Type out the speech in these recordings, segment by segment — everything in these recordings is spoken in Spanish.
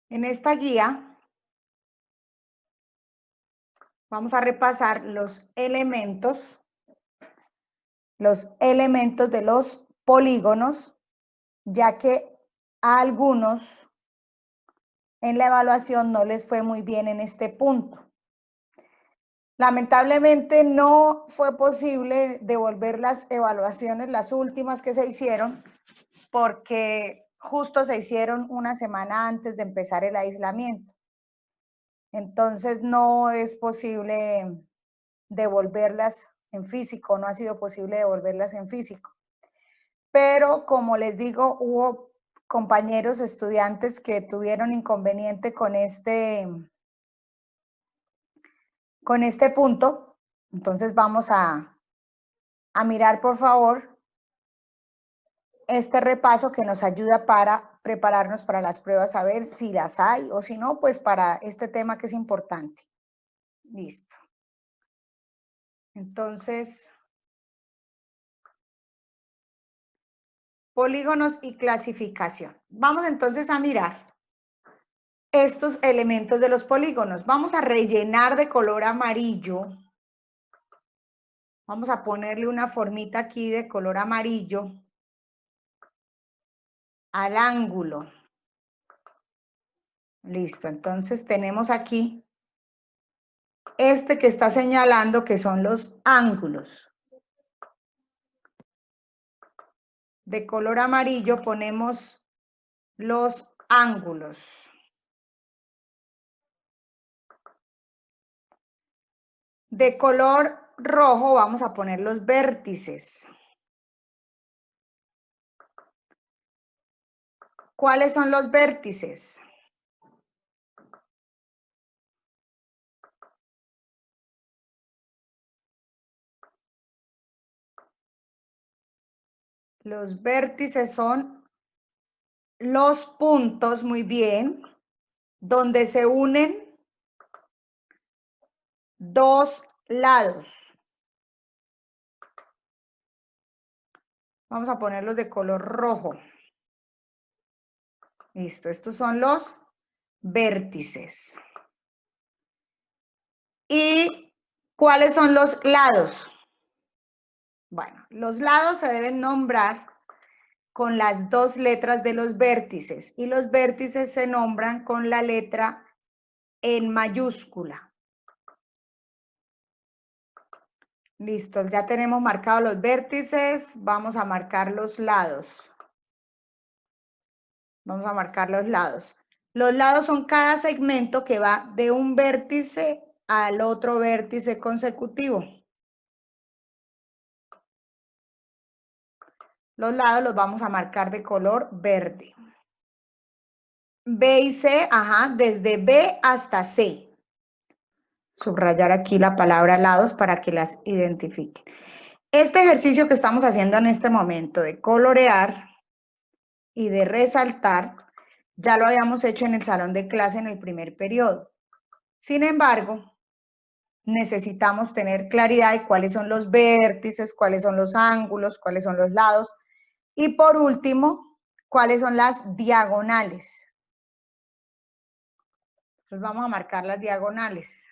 En esta guía vamos a repasar los elementos de los polígonos, ya que a algunos en la evaluación no les fue muy bien en este punto. Lamentablemente no fue posible devolver las evaluaciones, las últimas que se hicieron, porque justo se hicieron una semana antes de empezar el aislamiento. Entonces no es posible devolverlas en físico, no ha sido posible devolverlas en físico. Pero como les digo, hubo compañeros estudiantes que tuvieron inconveniente con este punto. Entonces vamos a mirar, por favor, este repaso que nos ayuda para prepararnos para las pruebas, a ver si las hay o si no, pues para este tema que es importante. Listo. Entonces, polígonos y clasificación. Vamos entonces a mirar estos elementos de los polígonos. Vamos a rellenar de color amarillo. Vamos a ponerle una formita aquí de color amarillo al ángulo. Listo, entonces tenemos aquí este que está señalando que son los ángulos. De color amarillo ponemos los ángulos. De color rojo vamos a poner los vértices. ¿Cuáles son los vértices? Los vértices son los puntos, muy bien, donde se unen dos lados. Vamos a ponerlos de color rojo. Listo, estos son los vértices. ¿Y cuáles son los lados? Bueno, los lados se deben nombrar con las dos letras de los vértices y los vértices se nombran con la letra en mayúscula. Listo, ya tenemos marcados los vértices, vamos a marcar los lados. Vamos a marcar los lados. Los lados son cada segmento que va de un vértice al otro vértice consecutivo. Los lados los vamos a marcar de color verde. B y C, ajá, desde B hasta C. Subrayar aquí la palabra lados para que las identifiquen. Este ejercicio que estamos haciendo en este momento de colorear y de resaltar, ya lo habíamos hecho en el salón de clase en el primer periodo. Sin embargo, necesitamos tener claridad de cuáles son los vértices, cuáles son los ángulos, cuáles son los lados y por último, cuáles son las diagonales. Entonces vamos a marcar las diagonales.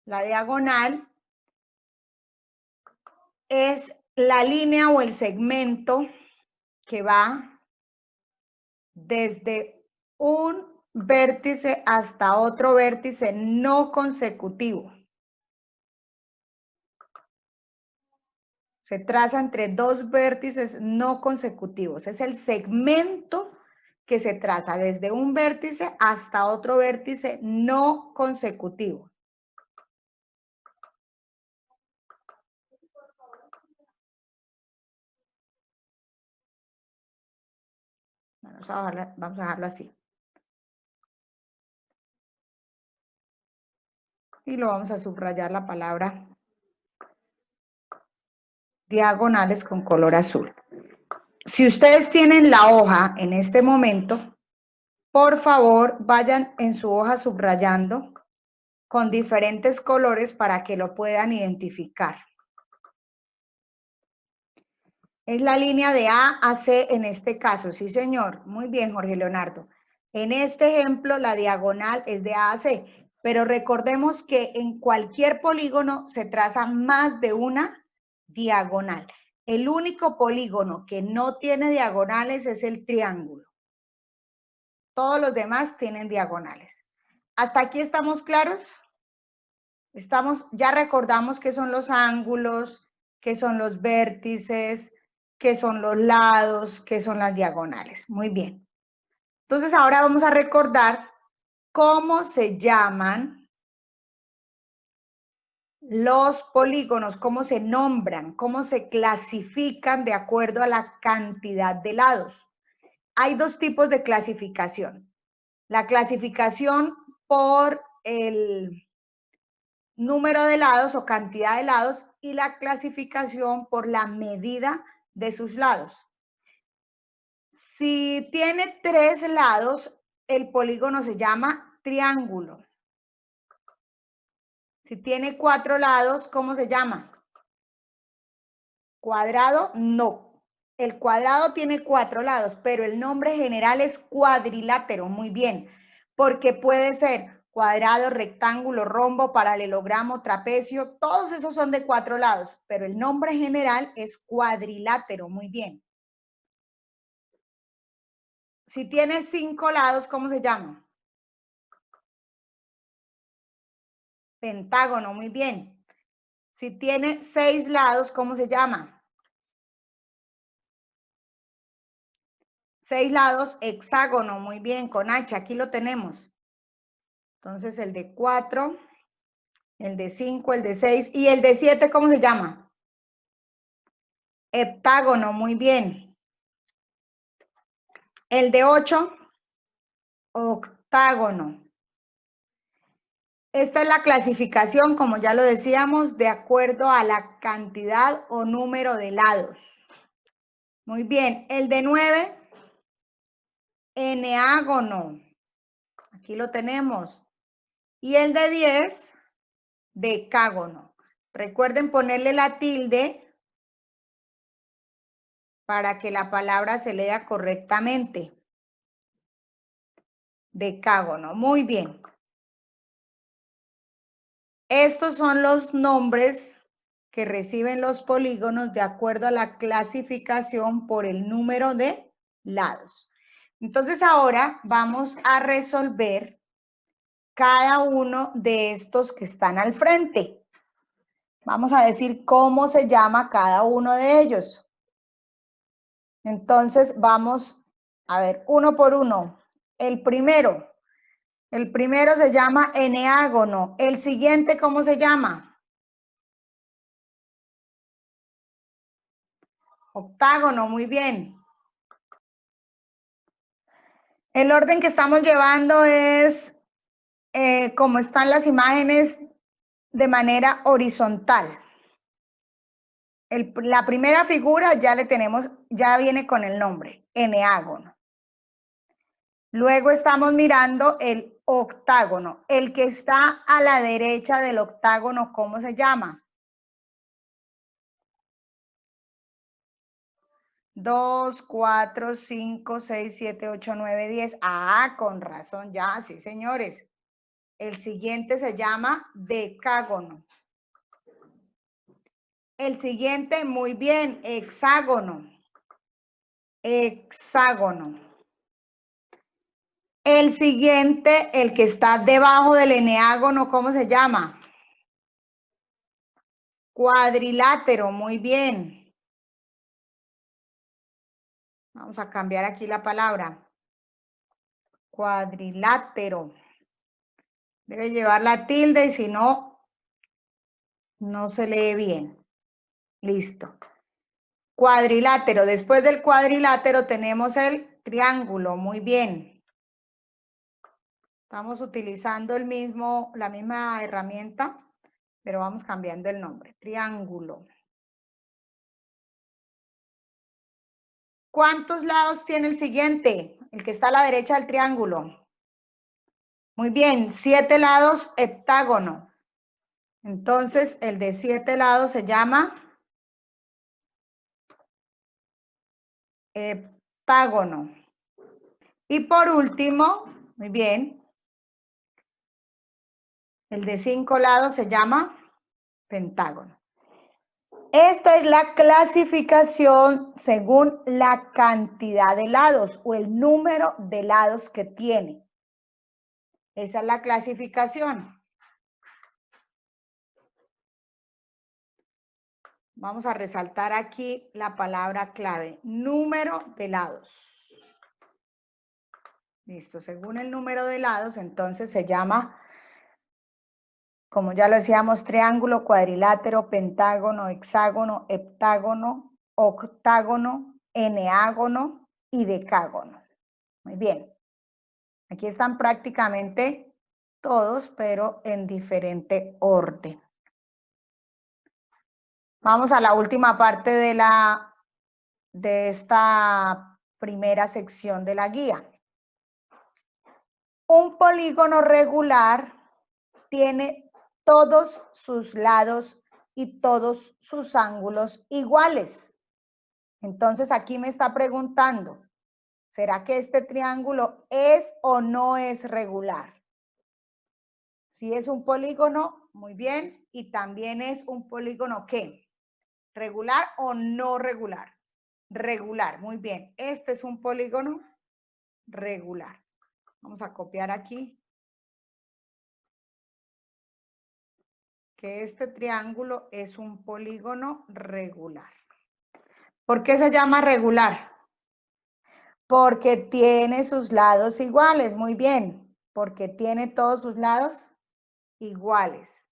La diagonal es la línea o el segmento que va desde un vértice hasta otro vértice no consecutivo. Se traza entre dos vértices no consecutivos. Es el segmento que se traza desde un vértice hasta otro vértice no consecutivo. Vamos a dejarlo así. Y lo vamos a subrayar la palabra diagonales con color azul. Si ustedes tienen la hoja en este momento, por favor vayan en su hoja subrayando con diferentes colores para que lo puedan identificar. Es la línea de A a C en este caso, sí señor. Muy bien, Jorge Leonardo. En este ejemplo, la diagonal es de A a C, pero recordemos que en cualquier polígono se traza más de una diagonal. El único polígono que no tiene diagonales es el triángulo. Todos los demás tienen diagonales. ¿Hasta aquí estamos claros? Ya recordamos qué son los ángulos, qué son los vértices, qué son los lados, qué son las diagonales. Muy bien. Entonces ahora vamos a recordar cómo se llaman los polígonos, cómo se nombran, cómo se clasifican de acuerdo a la cantidad de lados. Hay dos tipos de clasificación. La clasificación por el número de lados o cantidad de lados y la clasificación por la medida de sus lados. Si tiene 3 lados, el polígono se llama triángulo. Si tiene 4 lados, ¿cómo se llama? ¿Cuadrado? No. El cuadrado tiene 4 lados, pero el nombre general es cuadrilátero. Muy bien, porque puede ser cuadrado, rectángulo, rombo, paralelogramo, trapecio, todos esos son de 4 lados, pero el nombre general es cuadrilátero. Muy bien. Si tiene 5 lados, ¿cómo se llama? Pentágono. Muy bien. Si tiene 6 lados, ¿cómo se llama? 6 lados, hexágono. Muy bien, con H, aquí lo tenemos. Entonces el de 4, el de 5, el de 6 y el de 7, ¿cómo se llama? Heptágono, muy bien. El de 8, octágono. Esta es la clasificación, como ya lo decíamos, de acuerdo a la cantidad o número de lados. Muy bien, el de 9, eneágono. Aquí lo tenemos. Y el de 10, decágono. Recuerden ponerle la tilde para que la palabra se lea correctamente. Decágono, muy bien. Estos son los nombres que reciben los polígonos de acuerdo a la clasificación por el número de lados. Entonces ahora vamos a resolver cada uno de estos que están al frente. Vamos a decir cómo se llama cada uno de ellos. Entonces vamos a ver uno por uno. El primero se llama eneágono. El siguiente, ¿cómo se llama? Octágono, muy bien. El orden que estamos llevando es como están las imágenes de manera horizontal. La primera figura ya le tenemos, ya viene con el nombre, eneágono. Luego estamos mirando el octágono. El que está a la derecha del octágono, ¿cómo se llama? 2, 4, 5, 6, 7, 8, 9, 10. Ah, con razón, ya, sí, señores. El siguiente se llama decágono. El siguiente, muy bien, hexágono. Hexágono. El siguiente, el que está debajo del eneágono, ¿cómo se llama? Cuadrilátero, muy bien. Vamos a cambiar aquí la palabra. Cuadrilátero. Debe llevar la tilde y si no, no se lee bien. Listo. Cuadrilátero. Después del cuadrilátero tenemos el triángulo. Muy bien. Estamos utilizando la misma herramienta, pero vamos cambiando el nombre. Triángulo. ¿Cuántos lados tiene el siguiente? El que está a la derecha del triángulo. Muy bien, 7 lados, heptágono. Entonces, el de 7 lados se llama heptágono. Y por último, muy bien, el de 5 lados se llama pentágono. Esta es la clasificación según la cantidad de lados o el número de lados que tiene. Esa es la clasificación. Vamos a resaltar aquí la palabra clave, número de lados. Listo, según el número de lados, entonces se llama, como ya lo decíamos, triángulo, cuadrilátero, pentágono, hexágono, heptágono, octágono, eneágono y decágono. Muy bien. Aquí están prácticamente todos, pero en diferente orden. Vamos a la última parte de esta primera sección de la guía. Un polígono regular tiene todos sus lados y todos sus ángulos iguales. Entonces aquí me está preguntando, ¿será que este triángulo es o no es regular? Si es un polígono, muy bien, y también es un polígono, ¿qué? ¿Regular o no regular? Regular, muy bien. Este es un polígono regular. Vamos a copiar aquí. Que este triángulo es un polígono regular. ¿Por qué se llama regular? Porque tiene sus lados iguales, muy bien. Porque tiene todos sus lados iguales.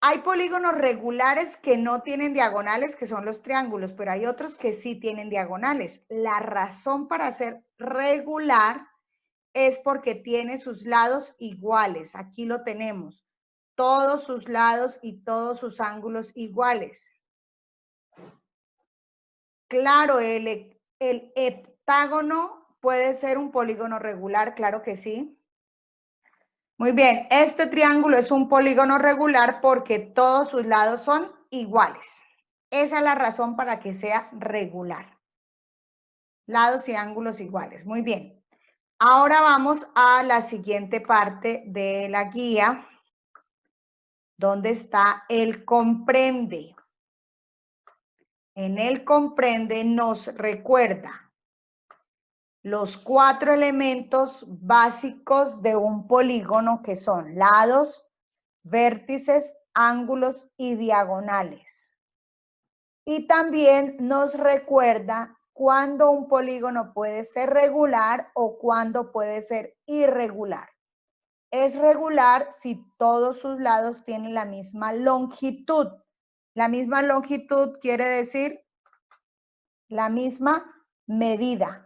Hay polígonos regulares que no tienen diagonales, que son los triángulos, pero hay otros que sí tienen diagonales. La razón para ser regular es porque tiene sus lados iguales. Aquí lo tenemos. Todos sus lados y todos sus ángulos iguales. Claro, el heptágono puede ser un polígono regular, claro que sí. Muy bien, este triángulo es un polígono regular porque todos sus lados son iguales. Esa es la razón para que sea regular. Lados y ángulos iguales. Muy bien. Ahora vamos a la siguiente parte de la guía, donde está el comprende. En el comprende nos recuerda los 4 elementos básicos de un polígono que son lados, vértices, ángulos y diagonales. Y también nos recuerda cuándo un polígono puede ser regular o cuándo puede ser irregular. Es regular si todos sus lados tienen la misma longitud. La misma longitud quiere decir la misma medida.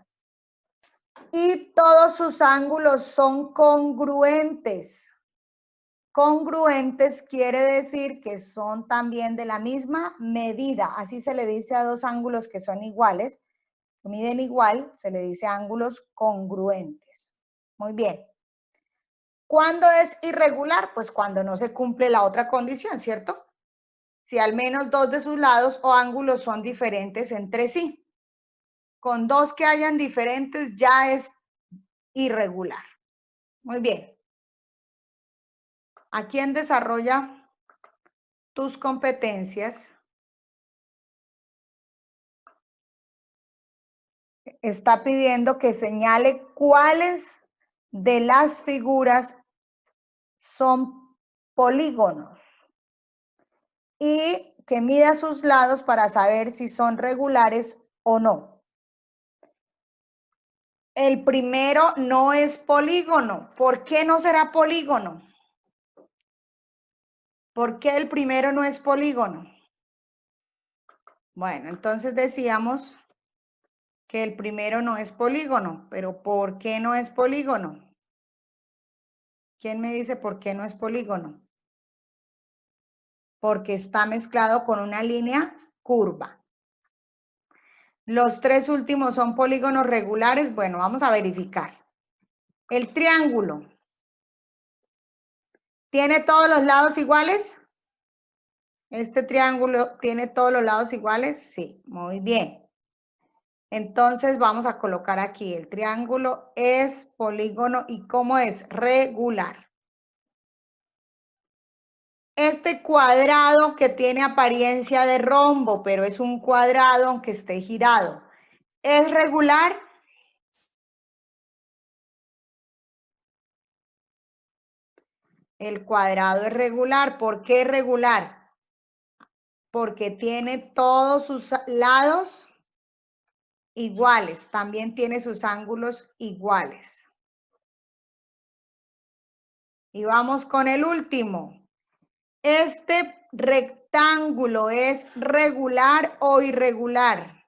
Y todos sus ángulos son congruentes. Congruentes quiere decir que son también de la misma medida. Así se le dice a dos ángulos que son iguales, que miden igual, se le dice ángulos congruentes. Muy bien. ¿Cuándo es irregular? Pues cuando no se cumple la otra condición, ¿cierto? Si al menos dos de sus lados o ángulos son diferentes entre sí. Con dos que hayan diferentes ya es irregular. Muy bien. ¿A quién desarrolla tus competencias? Está pidiendo que señale cuáles de las figuras son polígonos y que mida sus lados para saber si son regulares o no. El primero no es polígono. ¿Por qué no será polígono? ¿Por qué el primero no es polígono? Bueno, entonces decíamos que el primero no es polígono, pero ¿por qué no es polígono? ¿Quién me dice por qué no es polígono? Porque está mezclado con una línea curva. Los tres últimos son polígonos regulares. Bueno, vamos a verificar. El triángulo. ¿Tiene todos los lados iguales? ¿Este triángulo tiene todos los lados iguales? Sí, muy bien. Entonces vamos a colocar aquí, el triángulo es polígono y ¿cómo es? Regular. Este cuadrado que tiene apariencia de rombo, pero es un cuadrado aunque esté girado, ¿es regular? El cuadrado es regular. ¿Por qué regular? Porque tiene todos sus lados iguales, también tiene sus ángulos iguales. Y vamos con el último. ¿Este rectángulo es regular o irregular?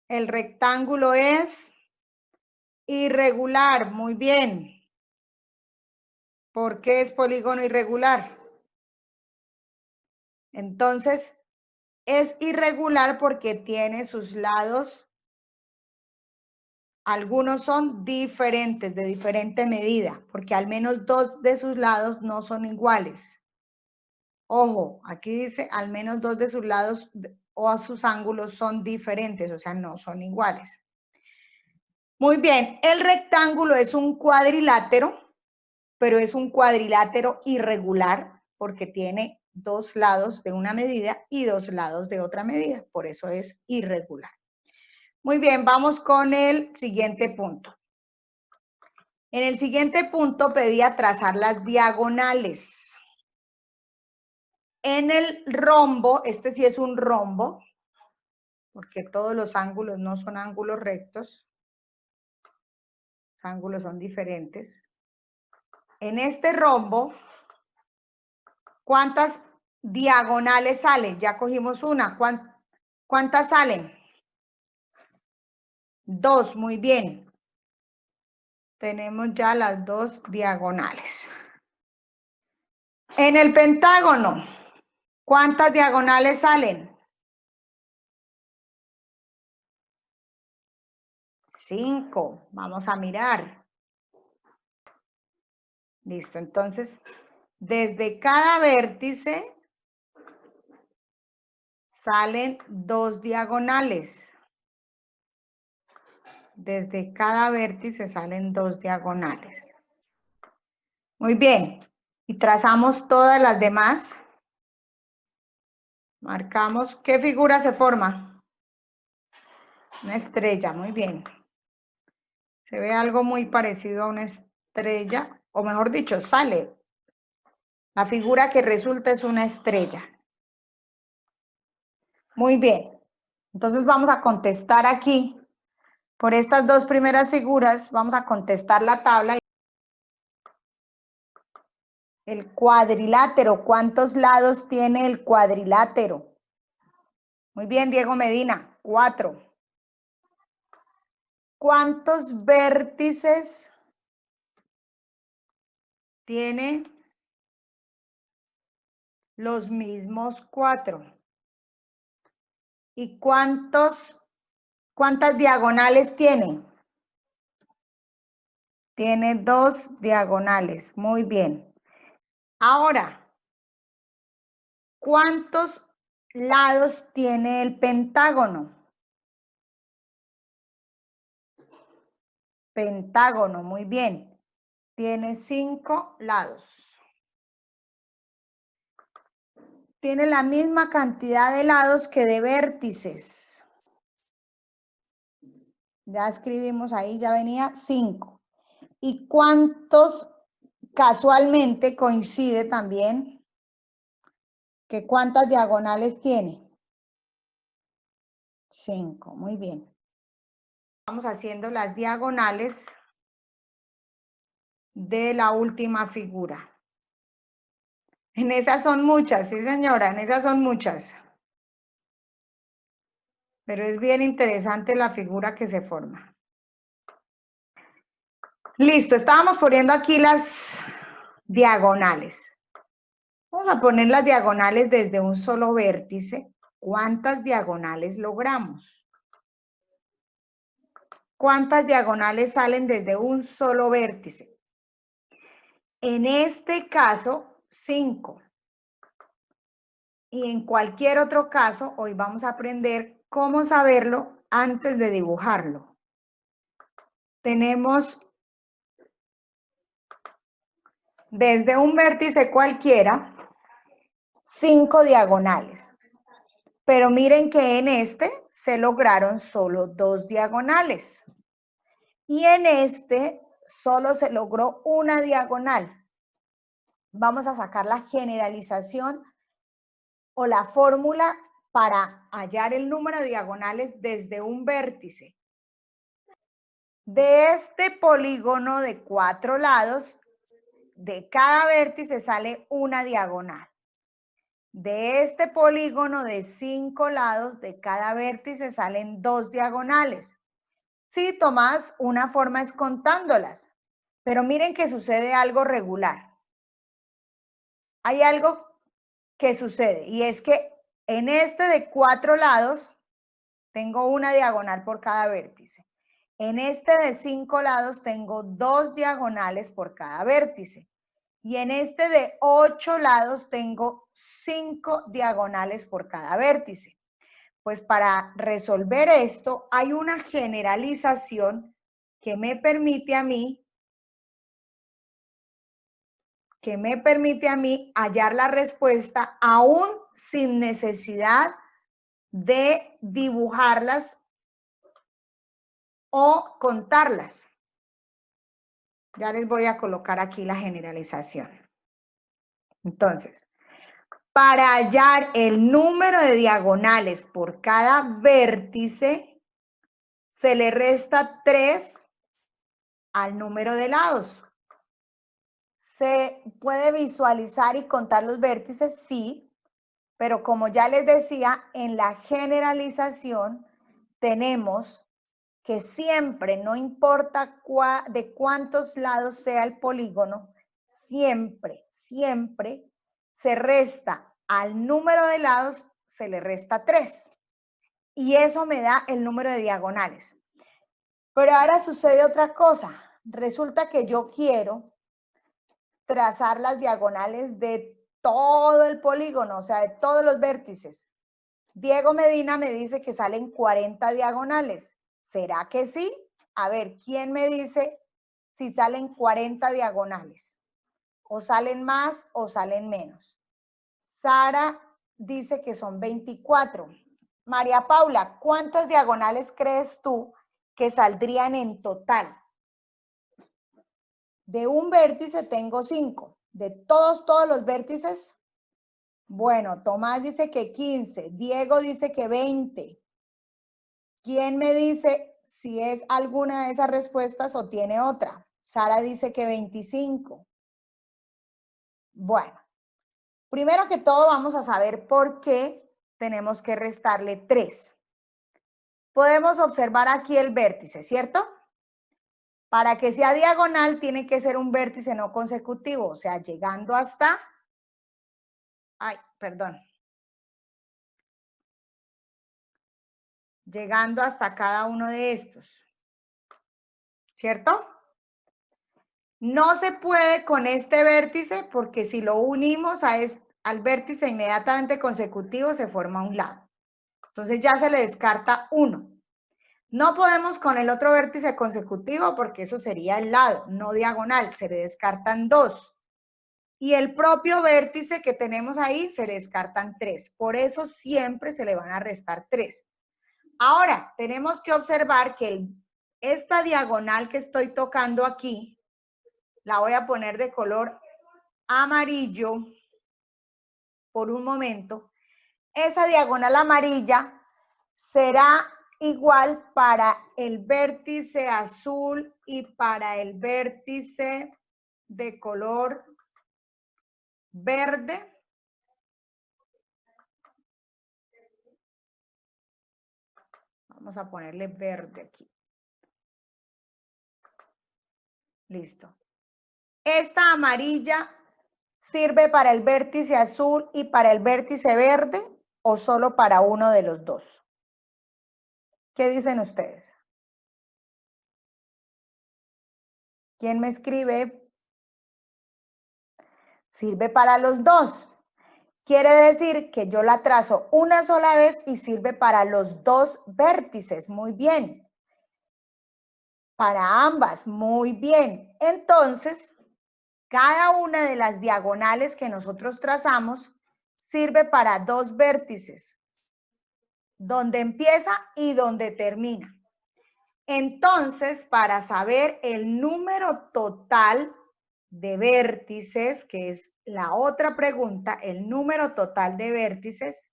El rectángulo es irregular, muy bien. ¿Por qué es polígono irregular? Entonces, es irregular porque tiene sus lados, algunos son diferentes, de diferente medida, porque al menos dos de sus lados no son iguales. Ojo, aquí dice al menos dos de sus lados o a sus ángulos son diferentes, o sea, no son iguales. Muy bien, el rectángulo es un cuadrilátero, pero es un cuadrilátero irregular porque tiene dos lados de una medida y dos lados de otra medida, por eso es irregular. Muy bien, vamos con el siguiente punto. En el siguiente punto pedía trazar las diagonales. En el rombo, este sí es un rombo, porque todos los ángulos no son ángulos rectos, los ángulos son diferentes. En este rombo, ¿cuántas diagonales salen? Ya cogimos una. ¿Cuántas salen? Dos, muy bien. Tenemos ya las dos diagonales. En el pentágono, ¿cuántas diagonales salen? 5. Vamos a mirar. Listo, entonces, desde cada vértice salen dos diagonales. Desde cada vértice salen dos diagonales. Muy bien. Y trazamos todas las demás. Marcamos. ¿Qué figura se forma? Una estrella, muy bien. Se ve algo muy parecido a una estrella, o mejor dicho, sale. La figura que resulta es una estrella. Muy bien. Entonces vamos a contestar aquí. Por estas dos primeras figuras vamos a contestar la tabla. El cuadrilátero, ¿cuántos lados tiene el cuadrilátero? Muy bien, Diego Medina, 4. ¿Cuántos vértices tiene? Los mismos 4. ¿Y cuántas diagonales tiene? Tiene 2 diagonales. Muy bien. Ahora, ¿cuántos lados tiene el pentágono? Pentágono, muy bien. Tiene 5 lados. Tiene la misma cantidad de lados que de vértices. Ya escribimos ahí, ya venía 5. ¿Y cuántos casualmente coincide también que cuántas diagonales tiene? 5, muy bien. Vamos haciendo las diagonales de la última figura. En esas son muchas, sí señora, en esas son muchas. Pero es bien interesante la figura que se forma. Listo, estábamos poniendo aquí las diagonales. Vamos a poner las diagonales desde un solo vértice. ¿Cuántas diagonales logramos? ¿Cuántas diagonales salen desde un solo vértice? En este caso, 5. Y en cualquier otro caso, hoy vamos a aprender ¿Cómo saberlo antes de dibujarlo? Tenemos desde un vértice cualquiera 5 diagonales. Pero miren que en este se lograron solo 2 diagonales. Y en este solo se logró una diagonal. Vamos a sacar la generalización o la fórmula para hallar el número de diagonales desde un vértice. De este polígono de 4 lados, de cada vértice sale una diagonal. De este polígono de 5 lados, de cada vértice salen 2 diagonales. Si tomas una forma es contándolas, pero miren que sucede algo regular. Hay algo que sucede y es que en este de 4 lados tengo una diagonal por cada vértice. En este de 5 lados tengo 2 diagonales por cada vértice. Y en este de 8 lados tengo 5 diagonales por cada vértice. Pues para resolver esto hay una generalización que me permite a mí hallar la respuesta aún sin necesidad de dibujarlas o contarlas. Ya les voy a colocar aquí la generalización. Entonces, para hallar el número de diagonales por cada vértice, se le resta 3 al número de lados. ¿Se puede visualizar y contar los vértices? Sí, pero como ya les decía, en la generalización tenemos que siempre, no importa de cuántos lados sea el polígono, siempre se resta al número de lados, se le resta 3. Y eso me da el número de diagonales. Pero ahora sucede otra cosa. Resulta que yo quiero trazar las diagonales de todo el polígono, o sea, de todos los vértices. Diego Medina me dice que salen 40 diagonales. ¿Será que sí? A ver, ¿quién me dice si salen 40 diagonales? ¿O salen más o salen menos? Sara dice que son 24. María Paula, ¿cuántas diagonales crees tú que saldrían en total? De un vértice tengo 5. ¿De todos los vértices? Bueno, Tomás dice que 15. Diego dice que 20. ¿Quién me dice si es alguna de esas respuestas o tiene otra? Sara dice que 25. Bueno, primero que todo vamos a saber por qué tenemos que restarle 3. Podemos observar aquí el vértice, ¿cierto? Para que sea diagonal tiene que ser un vértice no consecutivo, o sea, llegando hasta... Ay, perdón. Llegando hasta cada uno de estos, ¿cierto? No se puede con este vértice porque si lo unimos al vértice inmediatamente consecutivo se forma un lado. Entonces ya se le descarta 1. No podemos con el otro vértice consecutivo porque eso sería el lado, no diagonal, se le descartan 2. Y el propio vértice que tenemos ahí se le descartan 3. Por eso siempre se le van a restar 3. Ahora, tenemos que observar que esta diagonal que estoy tocando aquí, la voy a poner de color amarillo por un momento. Esa diagonal amarilla será igual para el vértice azul y para el vértice de color verde. Vamos a ponerle verde aquí. Listo. Esta amarilla sirve para el vértice azul y para el vértice verde o solo para uno de los dos. ¿Qué dicen ustedes? ¿Quién me escribe? Sirve para los dos. Quiere decir que yo la trazo una sola vez y sirve para los dos vértices. Muy bien. Para ambas. Muy bien. Entonces, cada una de las diagonales que nosotros trazamos sirve para dos vértices. Donde empieza y donde termina. Entonces, para saber el número total de vértices, que es la otra pregunta, el número total de vértices,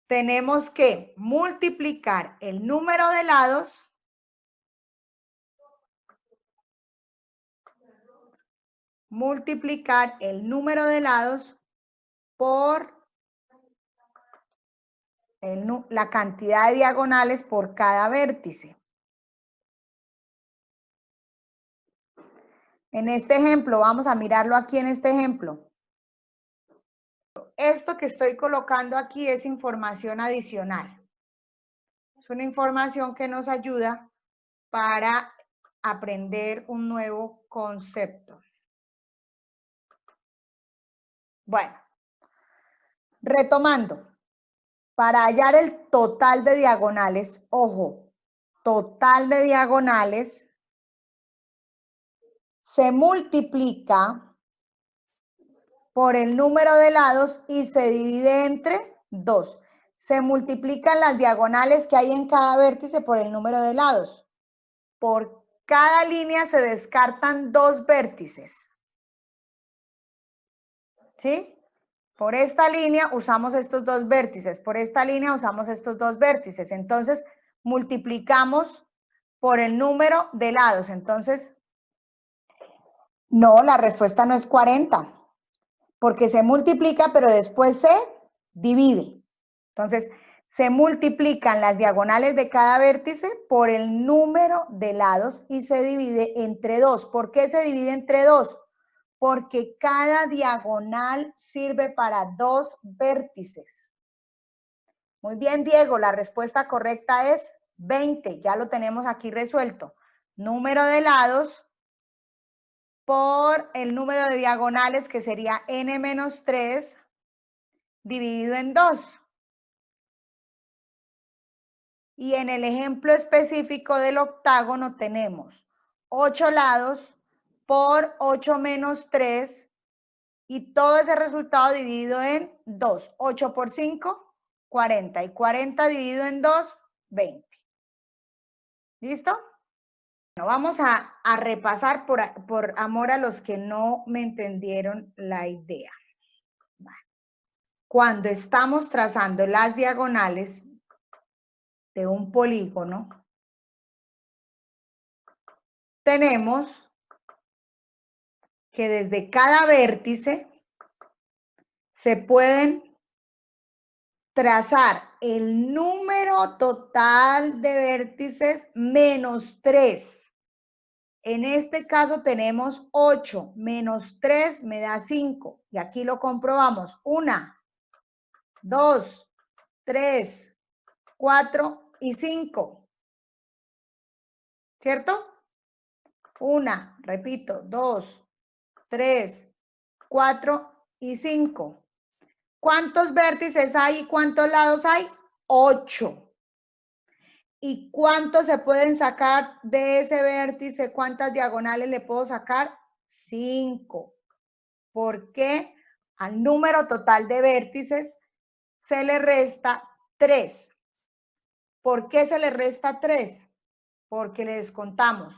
tenemos que multiplicar el número de lados por la cantidad de diagonales por cada vértice. En este ejemplo, vamos a mirarlo aquí en este ejemplo. Esto que estoy colocando aquí es información adicional. Es una información que nos ayuda para aprender un nuevo concepto. Bueno, retomando, para hallar el total de diagonales, ojo, total de diagonales se multiplica por el número de lados y se divide entre 2. Se multiplican las diagonales que hay en cada vértice por el número de lados. Por cada línea se descartan 2 vértices. ¿Sí? Por esta línea usamos estos 2 vértices, por esta línea usamos estos 2 vértices. Entonces, multiplicamos por el número de lados. Entonces, no, la respuesta no es 40, porque se multiplica, pero después se divide. Entonces, se multiplican las diagonales de cada vértice por el número de lados y se divide entre 2. ¿Por qué se divide entre 2? Porque cada diagonal sirve para 2 vértices. Muy bien, Diego, la respuesta correcta es 20. Ya lo tenemos aquí resuelto. Número de lados por el número de diagonales, que sería n-3 dividido en 2. Y en el ejemplo específico del octágono tenemos 8 lados por 8 menos 3 y todo ese resultado dividido en 2. 8 por 5, 40. Y 40 dividido en 2, 20. ¿Listo? Bueno, vamos a repasar por amor a los que no me entendieron la idea. Cuando estamos trazando las diagonales de un polígono, tenemos que desde cada vértice se pueden trazar el número total de vértices menos 3. En este caso tenemos 8, menos 3 me da 5. Y aquí lo comprobamos. 1, 2, 3, 4 y 5. ¿Cierto? 1, repito, 2, 3, 4 y 5. ¿Cuántos vértices hay y cuántos lados hay? 8. ¿Y cuántos se pueden sacar de ese vértice? ¿Cuántas diagonales le puedo sacar? 5. ¿Por qué? Al número total de vértices se le resta 3. ¿Por qué se le resta 3? Porque le descontamos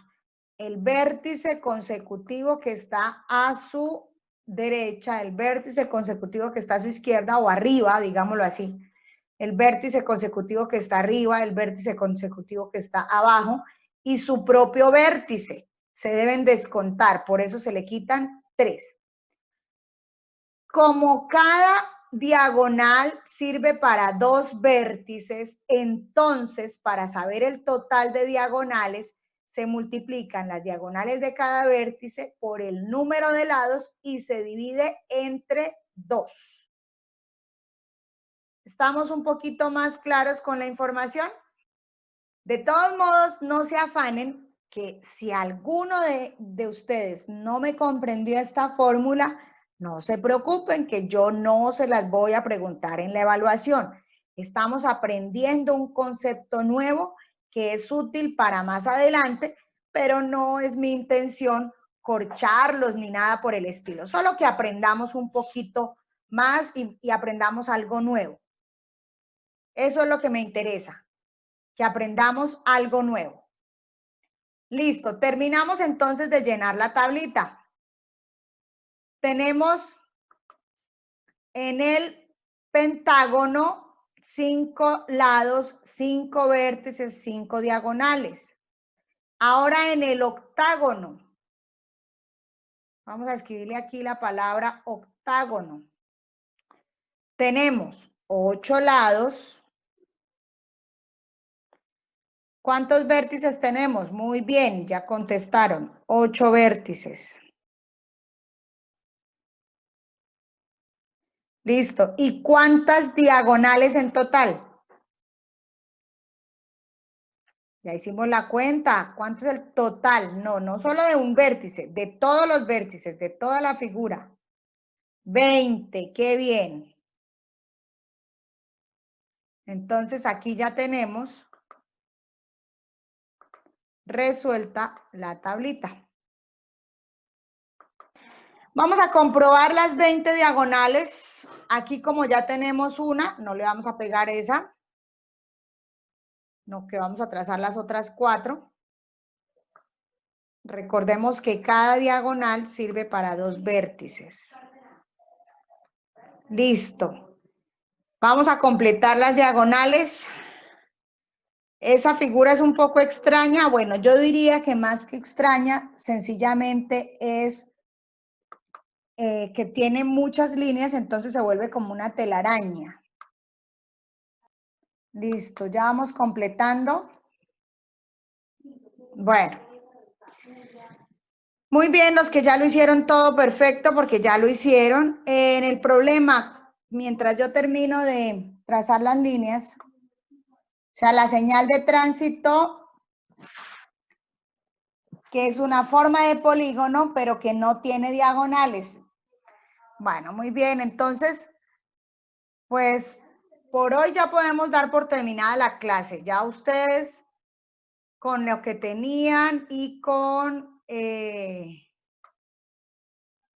el vértice consecutivo que está a su derecha, el vértice consecutivo que está a su izquierda o arriba, digámoslo así, el vértice consecutivo que está arriba, el vértice consecutivo que está abajo y su propio vértice. Se deben descontar, por eso se le quitan 3. Como cada diagonal sirve para 2 vértices, entonces para saber el total de diagonales se multiplican las diagonales de cada vértice por el número de lados y se divide entre 2. ¿Estamos un poquito más claros con la información? De todos modos, no se afanen que si alguno de ustedes no me comprendió esta fórmula, no se preocupen que yo no se las voy a preguntar en la evaluación. Estamos aprendiendo un concepto nuevo que es útil para más adelante, pero no es mi intención corcharlos ni nada por el estilo, solo que aprendamos un poquito más y aprendamos algo nuevo. Eso es lo que me interesa, que aprendamos algo nuevo. Listo, terminamos entonces de llenar la tablita. Tenemos en el pentágono 5 lados, 5 vértices, 5 diagonales. Ahora en el octágono, vamos a escribirle aquí la palabra octágono. Tenemos 8 lados. ¿Cuántos vértices tenemos? Muy bien, ya contestaron. 8 vértices. Listo. ¿Y cuántas diagonales en total? Ya hicimos la cuenta. ¿Cuánto es el total? No, no solo de un vértice, de todos los vértices, de toda la figura. 20, qué bien. Entonces aquí ya tenemos resuelta la tablita. Vamos a comprobar las 20 diagonales. Aquí como ya tenemos una, no le vamos a pegar esa. No, que vamos a trazar las otras 4. Recordemos que cada diagonal sirve para 2 vértices. Listo. Vamos a completar las diagonales. Esa figura es un poco extraña. Bueno, yo diría que más que extraña, sencillamente es que tiene muchas líneas, entonces se vuelve como una telaraña. Listo, ya vamos completando. Bueno. Muy bien, los que ya lo hicieron todo perfecto, porque ya lo hicieron. En el problema, mientras yo termino de trazar las líneas, o sea, la señal de tránsito, que es una forma de polígono, pero que no tiene diagonales. Bueno, muy bien, entonces, pues, por hoy ya podemos dar por terminada la clase. Ya ustedes, con lo que tenían y con el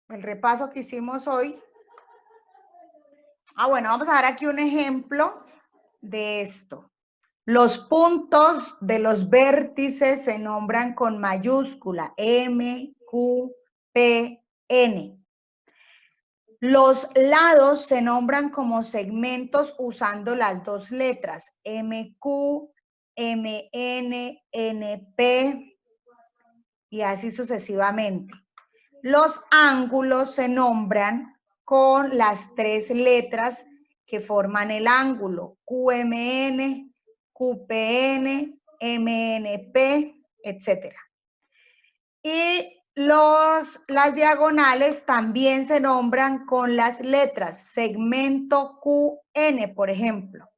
repaso que hicimos hoy. Bueno, vamos a dar aquí un ejemplo de esto. Los puntos de los vértices se nombran con mayúscula M, Q, P, N. Los lados se nombran como segmentos usando las 2 letras MQ, MN, NP y así sucesivamente. Los ángulos se nombran con las 3 letras que forman el ángulo, QMN, QPN, MNP, etc. Y las diagonales también se nombran con las letras, segmento QN, por ejemplo.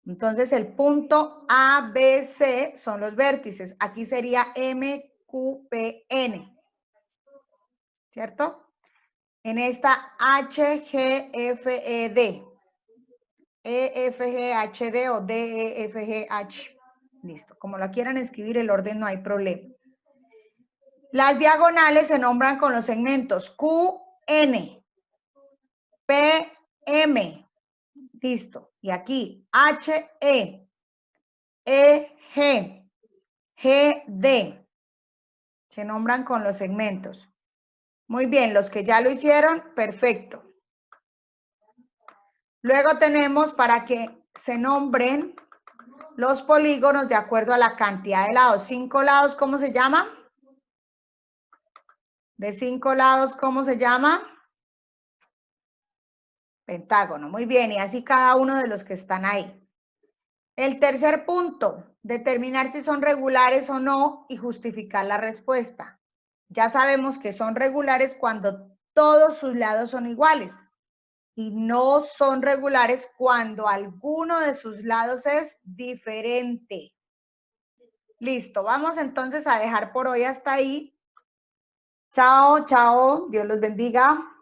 Entonces el punto A, B, C son los vértices. Aquí sería MQPN. ¿Cierto? En esta HGFED, EFGHD o DEFGH. Listo. Como la quieran escribir, el orden no hay problema. Las diagonales se nombran con los segmentos QN, PM. Listo. Y aquí HE, EG, GD. Se nombran con los segmentos. Muy bien, los que ya lo hicieron, perfecto. Luego tenemos para que se nombren los polígonos de acuerdo a la cantidad de lados. 5 lados, ¿cómo se llama? De 5 lados, ¿cómo se llama? Pentágono. Muy bien, y así cada uno de los que están ahí. El tercer punto, determinar si son regulares o no y justificar la respuesta. Ya sabemos que son regulares cuando todos sus lados son iguales. Y no son regulares cuando alguno de sus lados es diferente. Listo, vamos entonces a dejar por hoy hasta ahí. Chao, chao, Dios los bendiga.